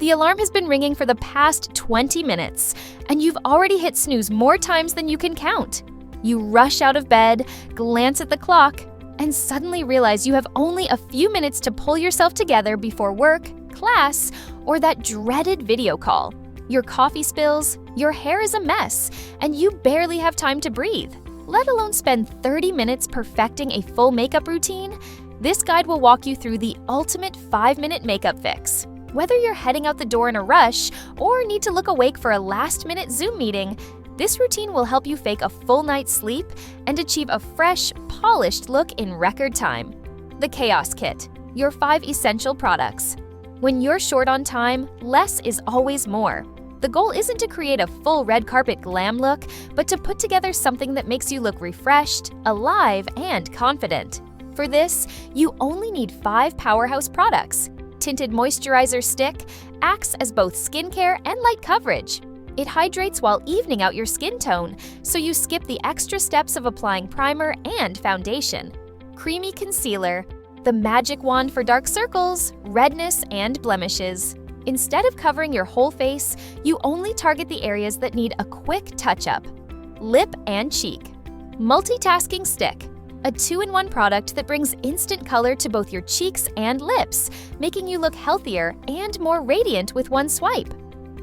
The alarm has been ringing for the past 20 minutes, and you've already hit snooze more times than you can count. You rush out of bed, glance at the clock, and suddenly realize you have only a few minutes to pull yourself together before work, class, or that dreaded video call. Your coffee spills, your hair is a mess, and you barely have time to breathe, let alone spend 30 minutes perfecting a full makeup routine. This guide will walk you through the ultimate 5-minute makeup fix. Whether you're heading out the door in a rush or need to look awake for a last-minute Zoom meeting, this routine will help you fake a full night's sleep and achieve a fresh, polished look in record time. The Chaos Kit, your 5 essential products. When you're short on time, less is always more. The goal isn't to create a full red carpet glam look, but to put together something that makes you look refreshed, alive, and confident. For this, you only need 5 powerhouse products. Tinted Moisturizer Stick acts as both skincare and light coverage. It hydrates while evening out your skin tone, so you skip the extra steps of applying primer and foundation. Creamy Concealer, the magic wand for dark circles, redness, and blemishes. Instead of covering your whole face, you only target the areas that need a quick touch-up. Lip and Cheek. Multitasking Stick, a 2-in-1 product that brings instant color to both your cheeks and lips, making you look healthier and more radiant with one swipe.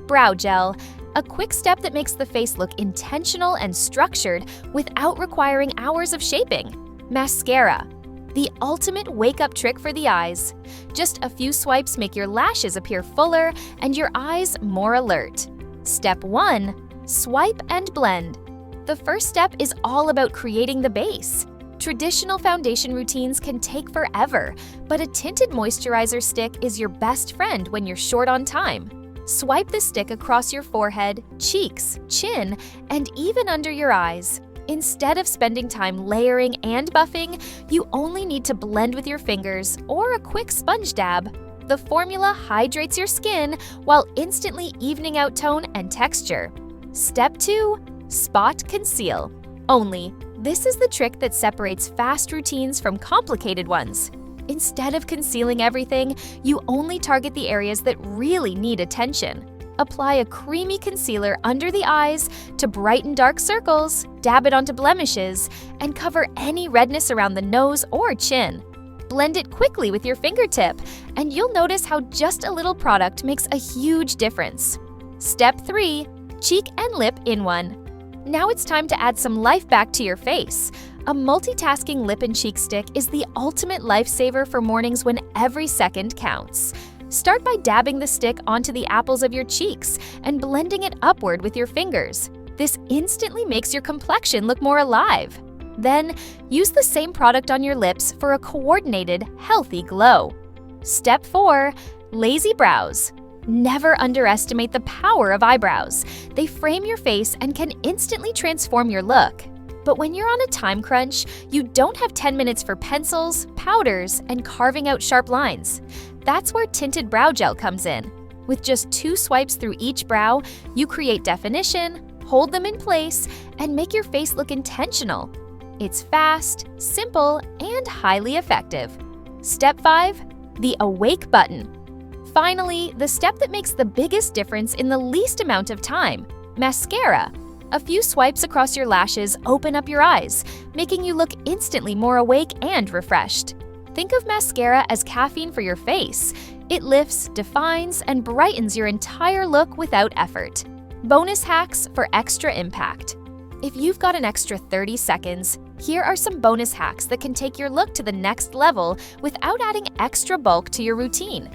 Brow Gel, a quick step that makes the face look intentional and structured without requiring hours of shaping. Mascara, the ultimate wake-up trick for the eyes. Just a few swipes make your lashes appear fuller and your eyes more alert. Step 1. Swipe and blend. The first step is all about creating the base. Traditional foundation routines can take forever, but a tinted moisturizer stick is your best friend when you're short on time. Swipe the stick across your forehead, cheeks, chin, and even under your eyes. Instead of spending time layering and buffing, you only need to blend with your fingers or a quick sponge dab. The formula hydrates your skin while instantly evening out tone and texture. Step 2. Spot Conceal. Only, this is the trick that separates fast routines from complicated ones. Instead of concealing everything, you only target the areas that really need attention. Apply a creamy concealer under the eyes to brighten dark circles, dab it onto blemishes, and cover any redness around the nose or chin. Blend it quickly with your fingertip, and you'll notice how just a little product makes a huge difference. Step 3. Cheek and Lip in One. Now it's time to add some life back to your face. A multitasking lip and cheek stick is the ultimate lifesaver for mornings when every second counts. Start by dabbing the stick onto the apples of your cheeks and blending it upward with your fingers. This instantly makes your complexion look more alive. Then, use the same product on your lips for a coordinated, healthy glow. Step 4. Lazy Brows. Never underestimate the power of eyebrows. They frame your face and can instantly transform your look. But when you're on a time crunch, you don't have 10 minutes for pencils, powders, and carving out sharp lines. That's where tinted brow gel comes in. With just 2 swipes through each brow, you create definition, hold them in place, and make your face look intentional. It's fast, simple, and highly effective. Step 5. The Awake Button. Finally, the step that makes the biggest difference in the least amount of time. Mascara. A few swipes across your lashes open up your eyes, making you look instantly more awake and refreshed. Think of mascara as caffeine for your face. It lifts, defines, and brightens your entire look without effort. Bonus hacks for extra impact. If you've got an extra 30 seconds, here are some bonus hacks that can take your look to the next level without adding extra bulk to your routine.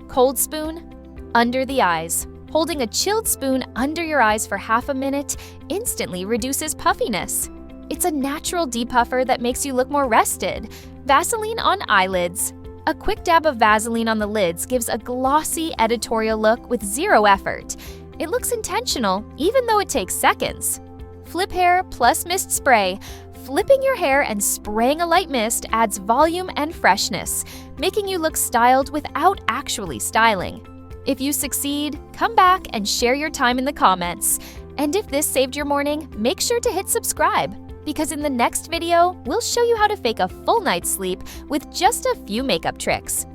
Cold spoon, under the eyes. Holding a chilled spoon under your eyes for half a minute instantly reduces puffiness. It's a natural depuffer that makes you look more rested. Vaseline on eyelids. A quick dab of Vaseline on the lids gives a glossy editorial look with 0 effort. It looks intentional, even though it takes seconds. Flip hair plus mist spray. Flipping your hair and spraying a light mist adds volume and freshness, making you look styled without actually styling. If you succeed, come back and share your time in the comments. And if this saved your morning, make sure to hit subscribe, because in the next video, we'll show you how to fake a full night's sleep with just a few makeup tricks.